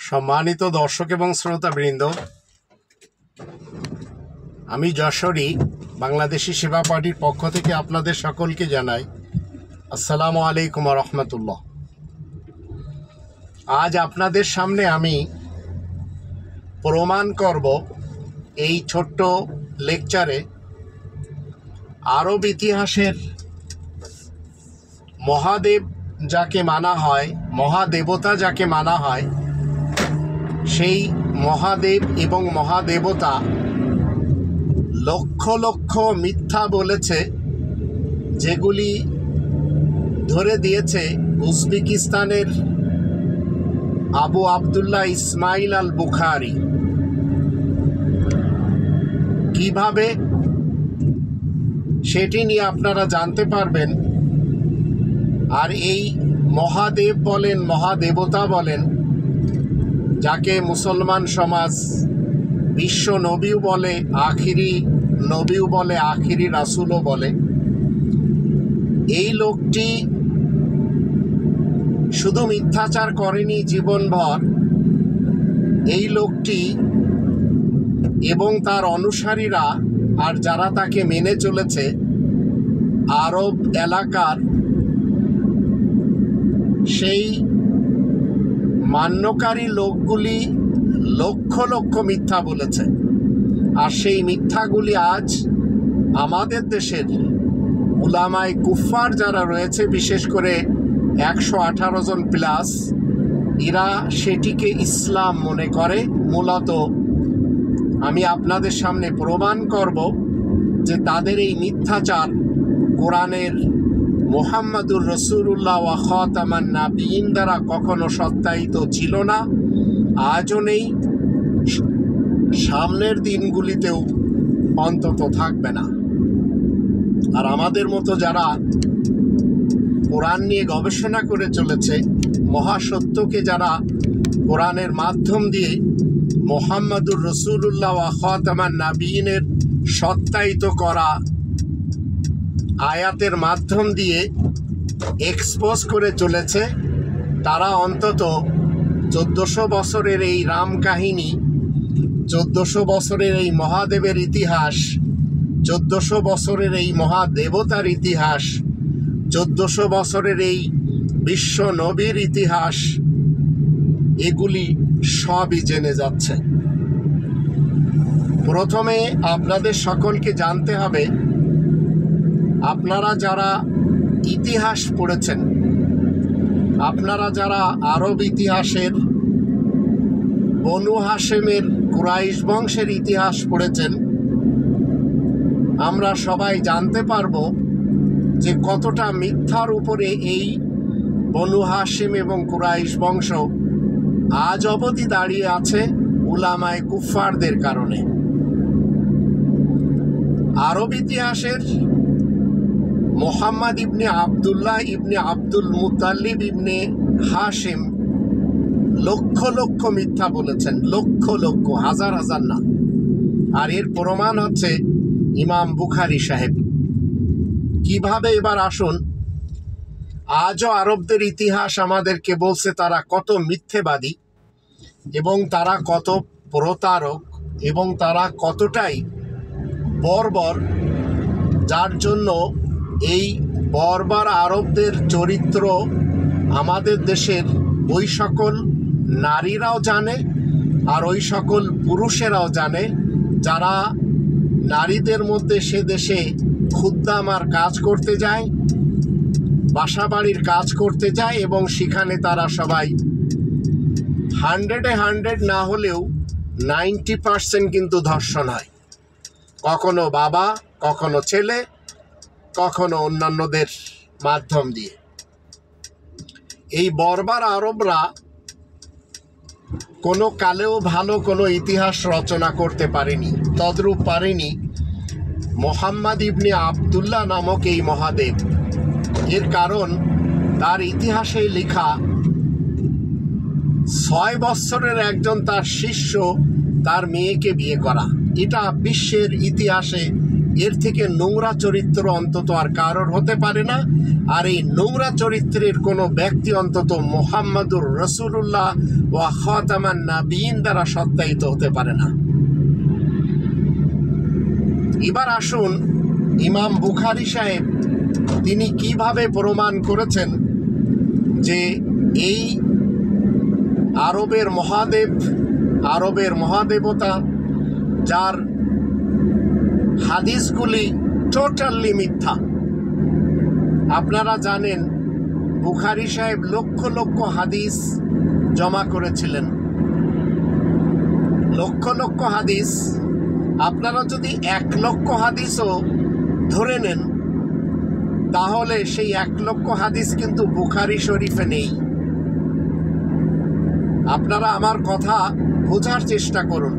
সম্মানিত দর্শক এবং শ্রোতাবৃন্দ, আমি যশোরী বাংলাদেশি সেবা পার্টির পক্ষ থেকে আপনাদের সকলকে জানাই আসসালামু আলাইকুম ওয়া রাহমাতুল্লাহ। আজ আপনাদের সামনে আমি প্রমাণ করব এই ছোট্ট লেকচারে আরব ইতিহাসের মহাদেব যাকে মানা হয়, মহাদেবতা যাকে মানা হয়, সেই মহাদেব এবং মহাদেবতা লক্ষ লক্ষ মিথ্যা বলেছে, যেগুলি ধরে দিয়েছে উজবেকিস্তানের আবু আবদুল্লাহ ইসমাইল আল বুখারি। কিভাবে সেটি নিয়ে আপনারা জানতে পারবেন। আর এই মহাদেব বলেন, মহাদেবতা বলেন, যাকে মুসলমান সমাজ বিশ্ব নবীও বলে, আখিরি নবীও বলে, আখিরি রাসূলও বলে, এই লোকটি শুধু মিথ্যাচার করেনি জীবনভর। এই লোকটি এবং তার অনুসারীরা আর যারা তাকে মেনে চলেছে, আরব এলাকার সেই মান্যকারী লোকগুলি লক্ষ লক্ষ মিথ্যা বলেছে। আর সেই মিথ্যাগুলি আজ আমাদের দেশের উলামায়ে কুফফার যারা রয়েছে, বিশেষ করে 118 জন প্লাস, এরা সেটিকে ইসলাম মনে করে। মূলত আমি আপনাদের সামনে প্রমাণ করব যে তাদের এই মিথ্যাচার কোরআনের মুহাম্মাদুর রাসূলুল্লাহ ওয়া খাতামান নাবিয়িন দ্বারা কখনো সত্যায়িত ছিল না, আজও নেই, সামনের দিনগুলিতেও অন্তত থাকবে না। আর আমাদের মতো যারা কোরআন নিয়ে গবেষণা করে চলেছে, মহাসত্যকে যারা কোরআনের মাধ্যম দিয়ে মুহাম্মাদুর রাসূলুল্লাহ ওয়া খাতামান নাবিয়িনের সত্যায়িত করা আয়াতের মাধ্যম দিয়ে এক্সপোজ করে চলেছে, তারা অন্তত 1400 বছরের এই রাম কাহিনী, 1400 বছরের এই মহাদেবের ইতিহাস, 1400 বছরের এই মহাদেবতার ইতিহাস, 1400 বছরের এই বিশ্ব নবীর ইতিহাস, এগুলি সবই জেনে যাচ্ছে। প্রথমে আপনাদের সকলকে জানতে হবে, আপনারা যারা ইতিহাস পড়েছেন, আপনারা যারা আরব ইতিহাসের বনু হাশেমের কুরাইশ বংশের ইতিহাস পড়েছেন, আমরা সবাই জানতে পারবো যে কতটা মিথ্যার উপরে এই বনু হাশেম এবং কুরাইশ বংশ আজ অবধি দাঁড়িয়ে আছে উলামায়ে কুফফারদের কারণে। আরব ইতিহাসের মুহাম্মদ ইবনে আবদুল্লাহ ইবনে আব্দুল মুতাল্লিব ইবনে হাশেম লক্ষ লক্ষ মিথ্যা বলেছেন, লক্ষ লক্ষ, হাজার হাজার না। আর এর প্রমাণ হচ্ছে ইমাম বুখারী সাহেব। কিভাবে? এবার আসুন, আজও আরবদের ইতিহাস আমাদেরকে বলছে তারা কত মিথ্যেবাদী এবং তারা কত প্রতারক এবং তারা কতটাই বর্বর, যার জন্য এই বর্বর আরবদের চরিত্র আমাদের দেশের ওই সকল নারীরাও জানে আর ওই সকল পুরুষেরাও জানে, যারা নারীদের মধ্যে সে দেশে খুদ্দামার কাজ করতে যায়, বাসাবাড়ির কাজ করতে যায়, এবং সেখানে তারা সবাই 100-এ 100 না হলেও 90% কিন্তু ধর্ষণ হয়। কখনো বাবা, কখনো ছেলে, কখনো অন্যান্যদের মাধ্যম দিয়ে। এই বর্বর আরবরা কোনো কালেও ভালো কোনো ইতিহাস রচনা করতে পারেনি, তদ্রূপ পারেনি মুহাম্মদ ইবনে আবদুল্লাহ নামক এই মহাদেব। এর কারণ তার ইতিহাসে লেখা 6 বৎসরের একজন তার শিষ্য তার মেয়েকে বিয়ে করা। এটা বিশ্বের ইতিহাসে এর থেকে নোংরা চরিত্র অন্তত আর কারোর হতে পারে না। আর এই নোংরা চরিত্রের কোনো ব্যক্তি অন্তত মুহাম্মাদুর রাসূলুল্লাহ ওয়া খাতামান নাবিয়িন দ্বারা সত্যায়িত হতে পারে না। এবার আসুন ইমাম বুখারী সাহেব তিনি কিভাবে প্রমাণ করেছেন যে এই আরবের মহাদেবতা যার হাদিসগুলি টোটালি মিথ্যা। আপনারা জানেন বুখারী সাহেব লক্ষ লক্ষ হাদিস জমা করেছিলেন, লক্ষ লক্ষ হাদিস। আপনারা যদি 1 লক্ষ হাদিসও ধরে নেন তাহলে সেই 1 লক্ষ হাদিস কিন্তু বুখারী শরীফে নেই। আপনারা আমার কথা বোঝার চেষ্টা করুন।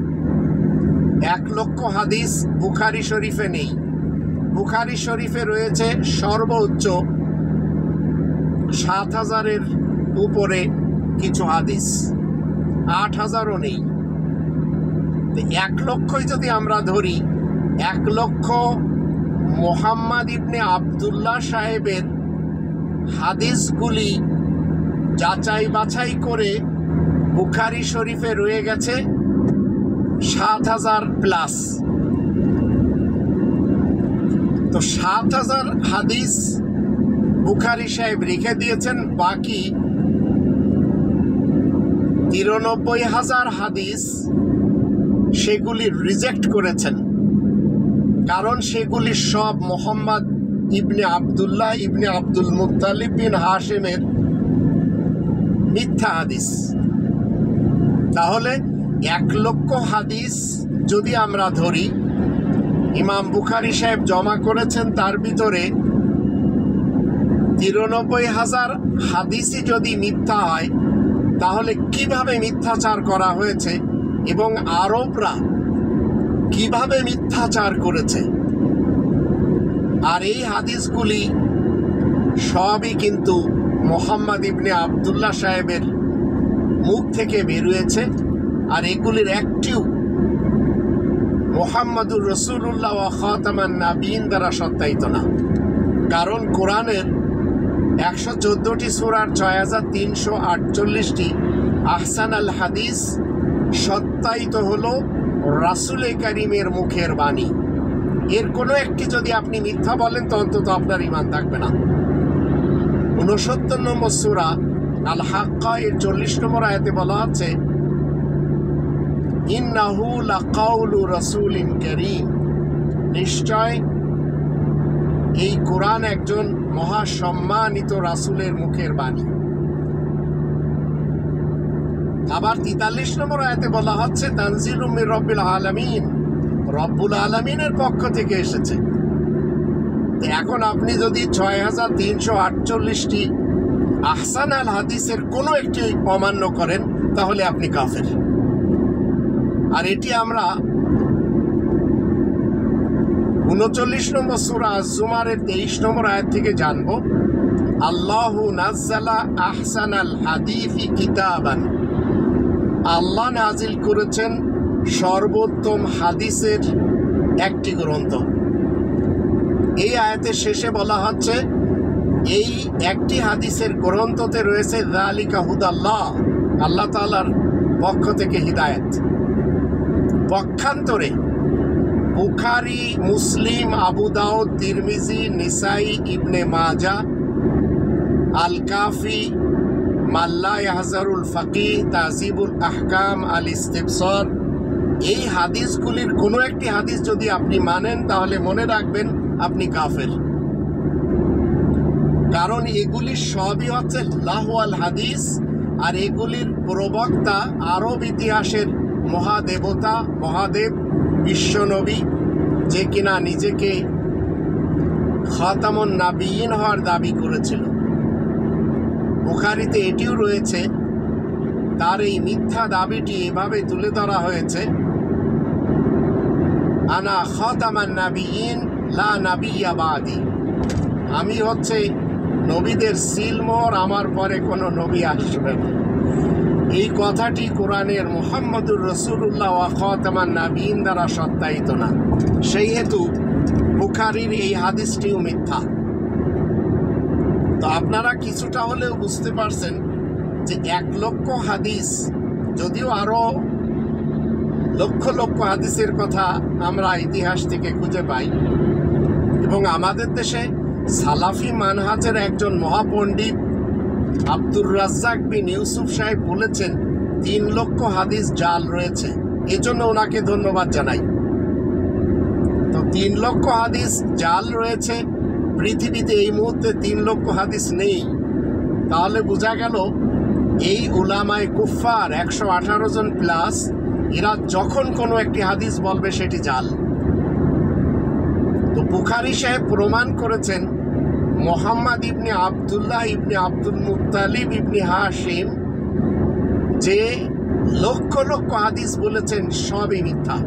1 লক্ষ হাদিস বুখারী শরীফে নেই। বুখারী শরীফে রয়েছে সর্বোচ্চ 7000-এর উপরে কিছু হাদিস, 8000ও নেই। 1 লক্ষই যদি আমরা ধরি, 1 লক্ষ মুহাম্মদ ইবনে আবদুল্লাহ সাহেবের হাদিসগুলি যাচাই বাছাই করে বুখারী শরীফে রয়ে গেছে 7000 প্লাস। তো 7000 হাদিস বুখারী সাহেব রেখে দিয়েছেন, বাকি 93,000 হাদিস সেগুলি রিজেক্ট করেছেন, কারণ সেগুলি সব মুহাম্মদ ইবনে আবদুল্লাহ ইবনে আব্দুল মুত্তালিব বিন হাশিমের মিথ্যা হাদিস। তাহলে 1 লক্ষ হাদিস যদি আমরা ধরি, ইমাম বুখারী সাহেব জমা করেছেন, তার ভিতরে 93,000 হাদিসই যদি মিথ্যা হয়, তাহলে কিভাবে মিথ্যাচার করা হয়েছে এবং আরবরা কিভাবে মিথ্যাচার করেছে। আর এই হাদিসগুলি সবই কিন্তু মুহাম্মদ ইবনে আবদুল্লাহ সাহেবের মুখ থেকে বেরিয়েছে। আর এগুলির একটিও মুহাম্মাদুর রাসূলুল্লাহ ওয়া খাতামান নাবিয়িন দ্বারা সত্যায়িত না। কারণ কোরআনের 114টি সূরার 6348টি আহসান আল হাদিস সত্যায়িত হলো রাসূলে কারীমের মুখের বাণী। এর কোনো একটি যদি আপনি মিথ্যা বলেন তো অন্তত আপনার ঈমান থাকবে না। 69 নম্বর সূরা আল হাক্কা এর 40 নম্বর আয়াতে বলা আছে, ইন্নাহু লাকাউলু রাসূলিন কারীম, নিশ্চয় এই কোরআন একজন মহাসম্মানিত রাসূলের মুখের বাণী। আবার 43 নম্বর আয়াতে বলা হচ্ছে, তানজিলুম মির রাব্বিল আলামিন, রব্বুল আলামিনের পক্ষ থেকে এসেছে। এখন আপনি যদি 6348টি আহসান আল হাদিসের কোনো একটি অমান্য করেন তাহলে আপনি কাফের। আর এটি আমরা 39 নম্বর সূরা আজ-জুমারের 23 নম্বর আয়াত থেকে জানব, আল্লাহু নাজ্জালা আহসানাল হাদিসি কিতাবান, আল্লাহ নাজিল করেছেন সর্বোত্তম হাদিসের একটি গ্রন্থ। এই আয়াতের শেষে বলা হচ্ছে এই একটি হাদিসের গ্রন্থতে রয়েছে যালিকা হুদাল্লাহ, আল্লাহ তাআলার পক্ষ থেকে হিদায়াত। পক্ষান্তরে বুখারী, মুসলিম, আবু দাউদ, তিরমিজি, নিসাই, ইবনে মাজাহ, আল কাফি, মাল্লা ইয়াহজারুল ফাকিহ, তাযিবুল আহকাম, আল ইস্তিবসার, এই হাদিসগুলির কোনো একটি হাদিস যদি আপনি মানেন তাহলে মনে রাখবেন আপনি কাফের। কারণ এগুলি সবই হচ্ছে লাহওয়াল হাদিস, আর এগুলির প্রবক্তা আরব ইতিহাসের মহাদেবতা, মহাদেব, বিশ্বনবী, যে কিনা নিজেকে খাতামুন নাবিয়িন হওয়ার দাবি করেছিল। বুখারীতে এটিও রয়েছে। তার এই মিথ্যা দাবিটি এভাবে তুলে ধরা হয়েছে, আনা খাতামান নাবিয়িন লা নাবিয়্যা বাদি, আমি হচ্ছে নবীদের সিলমোহর, আমার পরে কোনো নবী আসবে না। এই কথাটি কোরআনের মুহাম্মাদুর রাসূলুল্লাহ ওয়া খাতামান নাবিয়িন দ্বারা সত্যায়িত না। সেই হেতু বুখারীর এই হাদিসটিও মিথ্যা। তো আপনারা কিছুটা হলেও বুঝতে পারছেন যে 1 লক্ষ হাদিস, যদিও আরো লক্ষ লক্ষ হাদিসের কথা আমরা ইতিহাস থেকে খুঁজে পাই, এবং আমাদের দেশে সালাফি মানহাজের একজন মহাপণ্ডিত আব্দুর রাজ্জাক বিন ইউসুফ সাহেব বলেছেন 3 লক্ষ হাদিস জাল রয়েছে। এজন্য ওনাকে ধন্যবাদ জানাই। তো 3 লক্ষ হাদিস জাল রয়েছে, পৃথিবীতে এই মুহূর্তে 3 লক্ষ হাদিস নেই। তাহলে বোঝা গেল এই উলামায়ে কুফফার 118 জন প্লাস, এরা যখন কোনো একটি হাদিস বলবে সেটি জাল। তো বুখারী সাহেব প্রমাণ করেছেন মোহাম্মদ ইবনে আবদুল্লাহ ইবনে আব্দুল মুত্তালিব ইবনে হাশিম যে লক্ষ লক্ষ হাদিস বলেছেন সবই মিথ্যা।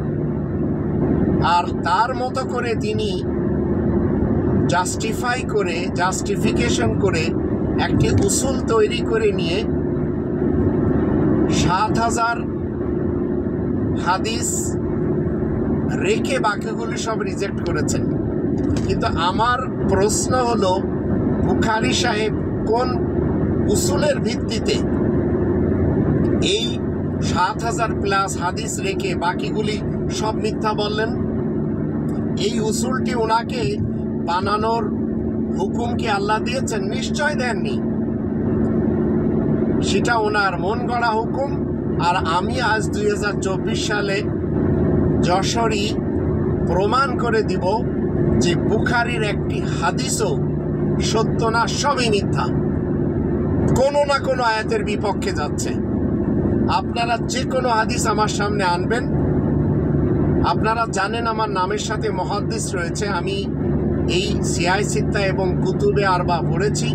আর তার মতো করে তিনি জাস্টিফিকেশন করে একটি উসুল তৈরি করে নিয়ে 7000 হাদিস রেখে বাকিগুলি সব রিজেক্ট করেছেন। কিন্তু আমার প্রশ্ন হলো, বুখারী সাহেব কোন উসুলের ভিত্তিতে এই 7000 প্লাস হাদিস রেখে বাকিগুলি সব মিথ্যা বললেন? এই উসুলটি ওনাকে বানানোর হুকুম কি আল্লাহ দিয়েছেন? নিশ্চয় দেননি। সেটা ওনার মন গড়া হুকুম। আর আমি আজ 2024 সালে যশোরই প্রমাণ করে দিব যে বুখারীর একটি হাদিসও সত্য না, সবই মিথ্যা, কোনো না কোনো আয়াতের বিপক্ষে যাচ্ছে। আপনারা যে কোনো হাদিস আমার সামনে আনবেন। আপনারা জানেন আমার নামের সাথে মুহাদ্দিস রয়েছে। আমি এই সিয়াই সিত্তা এবং কুতুবে আরবা পড়েছি।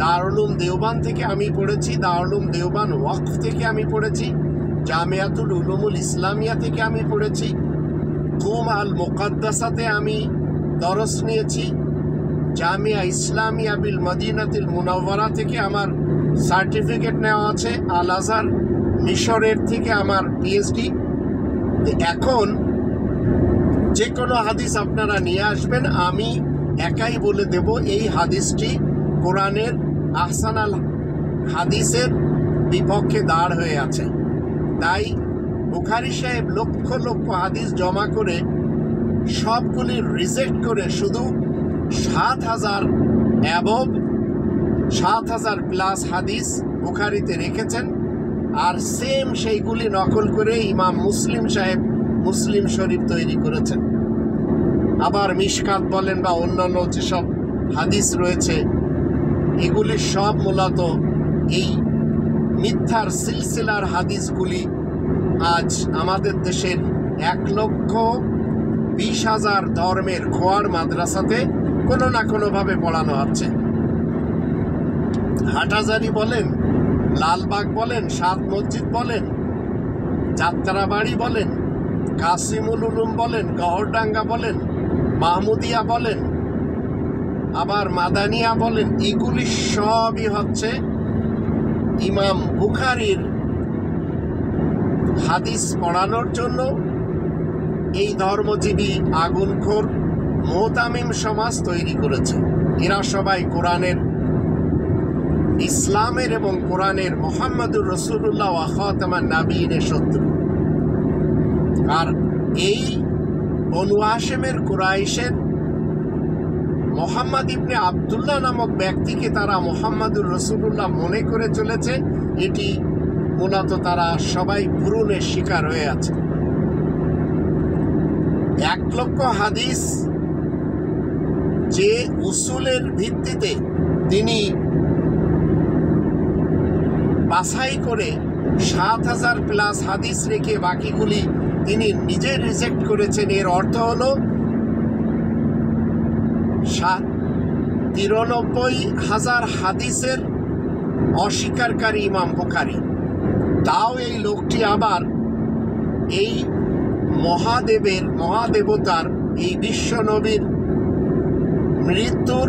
দারুল উলুম দেওবান থেকে আমি পড়েছি, দারুল উলুম দেওবান ওয়াকফ থেকে আমি পড়েছি, জামিয়াতুল উলুমুল ইসলামিয়া থেকে আমি পড়েছি, কুম আল মুকাদ্দাসাতে আমি দরস নিয়েছি, জামিয়া ইসলামিয়া বিল মদিনাতুল মুনাওয়ারা থেকে আমার সার্টিফিকেট নেওয়া আছে, আল আজহার মিশরের থেকে আমার পিএইচডি। এখন যে কোনো হাদিস আপনারা নিয়ে আসবেন, আমি একাই বলে দেব এই হাদিসটি কোরআনের আহসানাল হাদিসের বিপক্ষে দাঁড় হয়ে আছে। তাই বুখারী সাহেব লক্ষ লক্ষ হাদিস জমা করে সবগুলি রিজেক্ট করে শুধু 7000 প্লাস হাদিস বুখারীতে রেখেছেন। আর সেম সেইগুলি নকল করে ইমাম মুসলিম সাহেব মুসলিম শরীফ তৈরি করেছেন। আবার মিশকাত বলেন বা অন্যান্য যেসব হাদিস রয়েছে, এগুলি সব মূলত এই মিথ্যার সিলসিলার হাদিসগুলি আজ আমাদের দেশের 1,20,000 ধর্মের খোয়ার মাদ্রাসাতে কোনো না কোনোভাবে পড়ানো হচ্ছে। হাটাজারি বলেন, লালবাগ বলেন, সাত মসজিদ বলেন, যাত্রাবাড়ি বলেন, কাসিমুল উলুম বলেন, গহরডাঙ্গা বলেন, মাহমুদিয়া বলেন, আবার মাদানিয়া বলেন, এগুলি সবই হচ্ছে ইমাম বুখারীর হাদিস পড়ানোর জন্য এই ধর্মজীবী আগুনখোর মুতামিম সমাজ তৈরি করেছে। এরা সবাই কোরআনের, ইসলামের এবং কোরআনের মুহাম্মদুর রাসূলুল্লাহ ওয়া খাতামান নাবিয়িনের শত্রু। আর এই বনু হাশেমের কুরাইশের মুহাম্মদ ইবনে আবদুল্লাহ নামক ব্যক্তিকে তারা মুহাম্মদুর রাসূলুল্লাহ মনে করে চলেছে। এটি মূলত তারা সবাই ভ্রূণের শিকার হয়ে আছে। 1 লক্ষ হাদিস যে উসুলের ভিত্তিতে তিনি বাছাই করে 7000 প্লাস হাদিস রেখে বাকিগুলি তিনি নিজে রিজেক্ট করেছেন, এর অর্থ হলো 93,000 হাদিসের অস্বীকারী ইমাম বুখারী। তাও এই লোকটি আবার এই মহাদেবতার এই বিশ্ব নবীর মৃত্যুর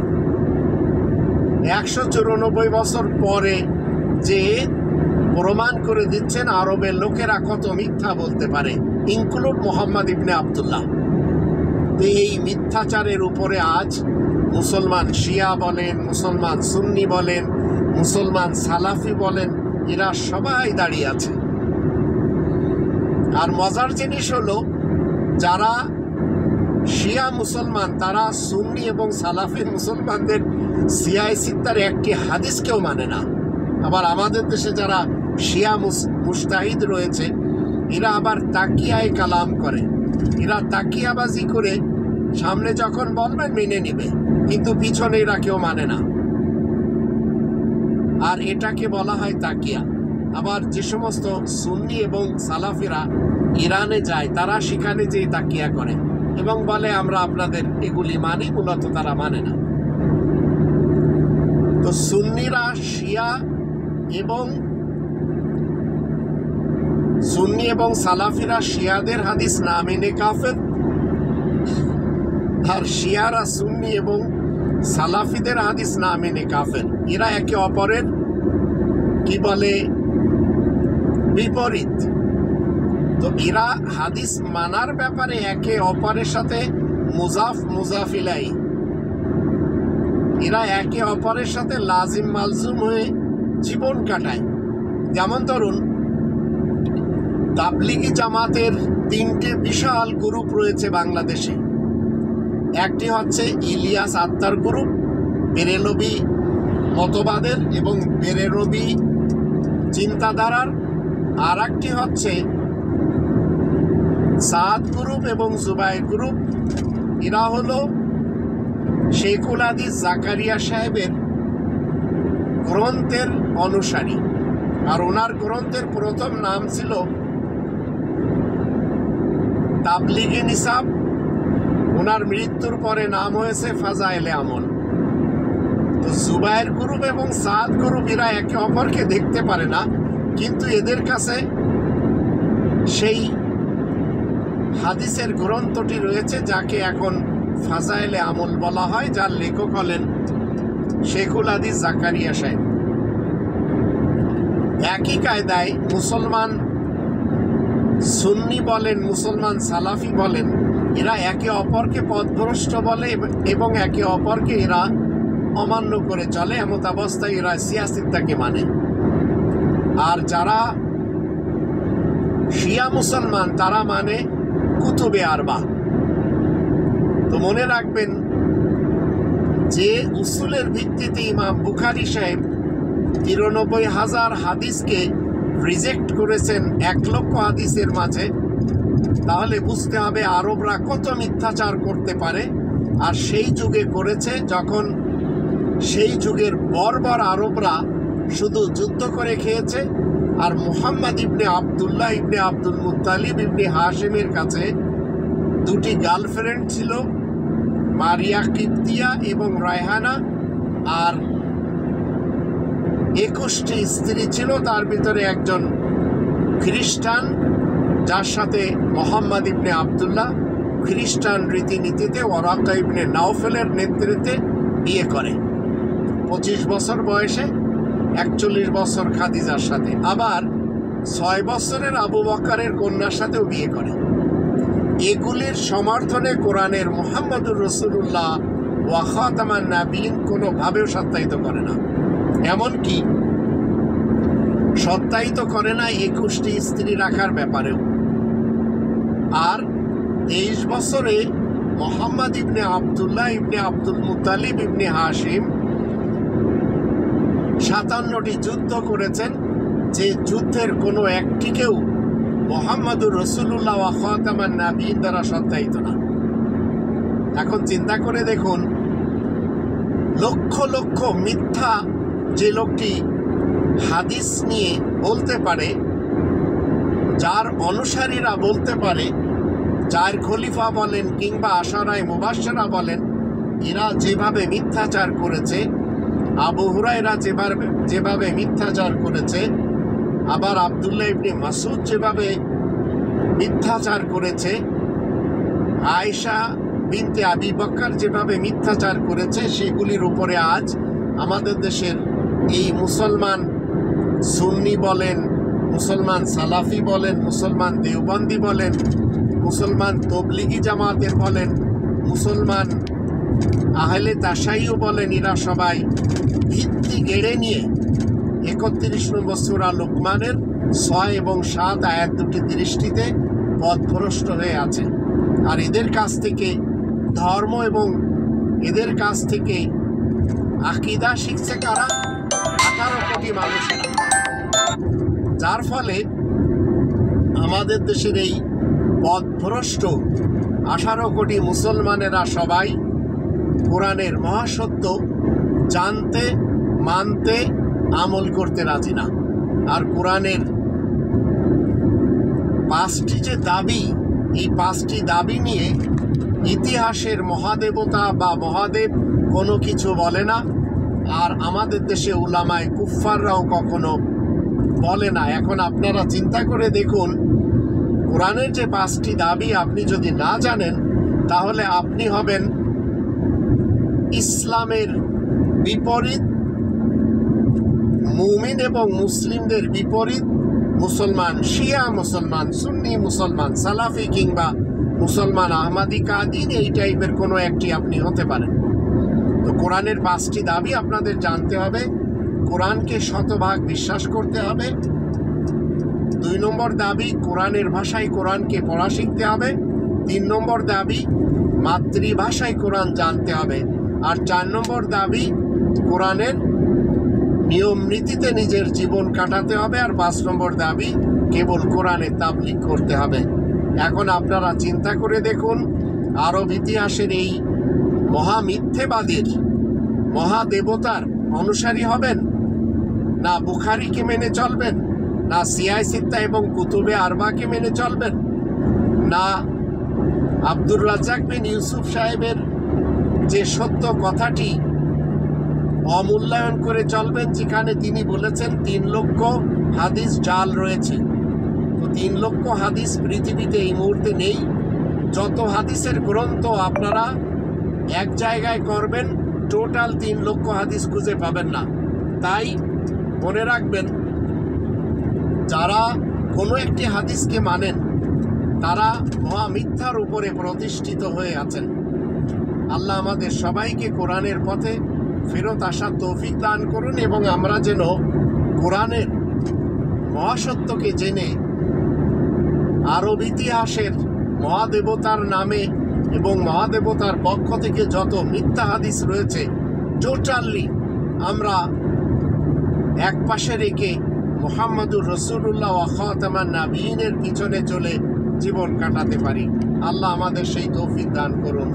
194 বছর পরে যে প্রমাণ করে দিচ্ছেন আরবের লোকেরা কত মিথ্যা বলতে পারে, ইনক্লুড মোহাম্মদ ইবনে আবদুল্লাহ। তো এই মিথ্যাচারের উপরে আজ মুসলমান শিয়া বলেন, মুসলমান সুন্নি বলেন, মুসলমান সালাফি বলেন, এরা সবাই দাঁড়িয়ে আছে। আর মজার জিনিস হলো, যারা শিয়া মুসলমান তারা সুন্নি এবং সালাফি মুসলমানদের সিয়ায় সিত্তার একটি হাদিসকেও মানে না। আবার আমাদের দেশে যারা শিয়া মুস্তাহিদ রয়েছে, এরা আবার তাকিয়ায় কালাম করে, এরা তাকিয়াবাজি করে সামনে যখন বলবেন মেনে নিবে, কিন্তু পিছনে এরা কেউ মানে না। আর এটাকে বলা হয় তাকিয়া। আবার যে সমস্ত সুন্নি এবং সালাফিরা ইরানে যায়, তারা সেখানে যেয়ে তাকিয়া করে এবং বলে আমরা আপনাদের এগুলি মানি, মূলত তারা মানে না। তো সুন্নিরা শিয়া সুন্নি এবং সালাফিরা শিয়াদের হাদিস না মেনে কাফের, আর শিয়ারা সুন্নি এবং সালাফিদের হাদিস না মেনে কাফের। এরা একে অপরের কি বলে বিপরীত। তো এরা হাদিস মানার ব্যাপারে একে অপরের সাথে মুজাফিলাই, এরা একে অপরের সাথে লাজিম মালজুম হয়ে জীবন কাটায়। যেমন ধরুন, তাবলিগি জামাতের 3টে বিশাল গ্রুপ রয়েছে বাংলাদেশে। একটি হচ্ছে ইলিয়াস আত্মার গ্রুপ, বেরেলভি মতবাদের এবং বেরেলভি চিন্তাধারার। আর একটি হচ্ছে সাদ গ্রুপ এবং জুবাইর গ্রুপ। এরা হলো শেখুল হাদিস জাকারিয়া সাহেবের গ্রন্থের অনুসারী। আর ওনার গ্রন্থের প্রথম নাম ছিল তাবলিগি নিসাব, ওনার মৃত্যুর পরে নাম হয়েছে ফাজাইলে আমল। তো জুবাইর গ্রুপ এবং সাদ গ্রুপ এরা একে অপরকে দেখতে পারে না, কিন্তু এদের কাছে সেই হাদিসের গ্রন্থটি রয়েছে যাকে এখন ফাজাইলে আমল বলা হয়, যার লেখক হলেন শেখুল হাদিস জাকারিয়া সাহেব। একই কায়দায় মুসলমান সুন্নি বলেন, মুসলমান সালাফি বলেন, এরা একে অপরকে পথভ্রষ্ট বলে এবং একে অপরকে এরা অমান্য করে চলে। এমত অবস্থায় এরা সিয়াসিত্তাকে মানে। আর যারা শিয়া মুসলমান তারা মানে কুতুবে আরবা। তো মনে রাখবেন যে উসুলের ভিত্তিতে ইমাম বুখারী সাহেব ৯৩,০০০ হাদিসকে রিজেক্ট করেছেন ১,০০,০০০ হাদিসের মাঝে, তাহলে বুঝতে হবে আরবরা কত মিথ্যাচার করতে পারে। আর সেই যুগে করেছে যখন সেই যুগের বর্বর আরবরা শুধু যুদ্ধ করে খেয়েছে। আর মুহাম্মদ ইবনে আবদুল্লাহ ইবনে আব্দুল মুত্তালিব ইবনে হাশিমের কাছে 2টি গার্লফ্রেন্ড ছিল, মারিয়া কিপ্তিয়া এবং রায়হানা। আর 21টি স্ত্রী ছিল, তার ভিতরে একজন খ্রিস্টান, যার সাথে মোহাম্মদ ইবনে আবদুল্লাহ খ্রিস্টান রীতিনীতিতে ওয়ারাকা ইবনে নাওফেলের নেতৃত্বে বিয়ে করে 25 বছর বয়সে, 41 বছর খাদিজার সাথে। আবার 6 বছরের আবু বকরের কন্যার সাথেও বিয়ে করে। এগুলির সমর্থনে কোরআনের মুহাম্মদুর রাসূলুল্লাহ ওয়া খাতামান নাবিয়িন কোনোভাবেও সত্যায়িত করে না। এমনকি সত্যায়িত করে না 21টি স্ত্রী রাখার ব্যাপারেও। আর 23 বছরে মোহাম্মদ ইবনে আবদুল্লাহ ইবনে আব্দুল মুত্তালিব ইবনে হাশিম 57টি যুদ্ধ করেছেন, যে যুদ্ধের কোনো একটিকেও মুহাম্মদুর রাসূলুল্লাহ ওয়া খাতামান নাবিয়িন দ্বারা সত্যায়িত না। এখন চিন্তা করে দেখুন, লক্ষ লক্ষ মিথ্যা যে লোকটি হাদিস নিয়ে বলতে পারে, যার অনুসারীরা বলতে পারে, যার খলিফা বলেন কিংবা আশারায়ে মুবাশশারা বলেন, এরা যেভাবে মিথ্যাচার করেছে, আবু হুরায়রা যেভাবে মিথ্যাচার করেছে, আবার আব্দুল্লাহ ইবনে মাসউদ যেভাবে মিথ্যাচার করেছে, আয়েশা বিনতে আবি বকর যেভাবে মিথ্যাচার করেছে, সেগুলির উপরে আজ আমাদের দেশের এই মুসলমান সুন্নি বলেন, মুসলমান সালাফি বলেন, মুসলমান দেওবন্দি বলেন, মুসলমান তবলিগি জামাতের বলেন, মুসলমান আহলে তাশাইয়্যু বলেন, এরা সবাই ভিত্তি গেড়ে নিয়ে 31 নম্বর সূরা লোকমানের 6 এবং 7 আয়াত দুটি দৃষ্টিতে পথভ্রষ্ট হয়ে আছে। আর এদের কাছ থেকে ধর্ম এবং এদের কাছ থেকে আকীদা শিখছে কারা? 18 কোটি মানুষেরা। যার ফলে আমাদের দেশের এই পথভ্রষ্ট 18 কোটি মুসলমানেরা সবাই কোরআনের মহাসত্য জানতে, মানতে, আমল করতে রাজি না। আর কোরআনের 5টি যে দাবি, এই 5টি দাবি নিয়ে ইতিহাসের মহাদেবতা বা মহাদেব কোনো কিছু বলে না। আর আমাদের দেশে উলামায়ে কুফফাররাও কখনো বলে না। এখন আপনারা চিন্তা করে দেখুন, কোরআনের যে 5টি দাবি আপনি যদি না জানেন, তাহলে আপনি হবেন ইসলামের বিপরীত, মুমিন এবং মুসলিমদের বিপরীত মুসলমান, শিয়া মুসলমান, সুন্নি মুসলমান, সালাফি কিংবা মুসলমান আহমাদি কাদিন, এই টাইপের কোনো একটি আপনি হতে পারেন। তো কোরআনের 5টি দাবি আপনাদের জানতে হবে। কোরআনকে শতভাগ বিশ্বাস করতে হবে। 2 নম্বর দাবি, কোরআনের ভাষায় কোরআনকে পড়া শিখতে হবে। 3 নম্বর দাবি, মাতৃভাষায় কোরআন জানতে হবে। আর 4 নম্বর দাবি, কোরআনের নিয়ম নীতিতে নিজের জীবন কাটাতে হবে। আর 5 নম্বর দাবি, কেবল কোরআনের তাবলীগ করতে হবে। এখন আপনারা চিন্তা করে দেখুন, আরব ইতিহাসের এই মহামিথ্যেবাদীর, মহাদেবতার অনুসারী হবেন, না বুখারীকে মেনে চলবেন, না সিয়ায় সিত্তা এবং কুতুবে আরবাকে মেনে চলবেন, না আব্দুর রাজ্জাক বিন ইউসুফ সাহেবের যে সত্য কথাটি অমূল্যায়ন করে চলবেন, যেখানে তিনি বলেছেন 3 লক্ষ হাদিস জাল রয়েছে। তো 3 লক্ষ হাদিস পৃথিবীতে এই মুহূর্তে নেই। যত হাদিসের গ্রন্থ আপনারা এক জায়গায় করবেন, টোটাল 3 লক্ষ হাদিস খুঁজে পাবেন না। তাই মনে রাখবেন, যারা কোনো একটি হাদিসকে মানেন তারা মহামিথ্যার উপরে প্রতিষ্ঠিত হয়ে আছেন। আল্লাহ আমাদের সবাইকে কোরআনের পথে ফেরত আসার তৌফিক দান করুন, এবং আমরা যেন কোরআনের মহাসত্যকে জেনে আরব ইতিহাসের মহাদেবতার নামে এবং মহাদেবতার পক্ষ থেকে যত মিথ্যা হাদিস রয়েছে টোটালি আমরা এক পাশে রেখে মুহাম্মদুর রাসূলুল্লাহ ওয়া খাতামান নাবিয়িনের পিছনে চলে জীবন কাটাতে পারি। আল্লাহ আমাদের সেই তৌফিক দান করুন।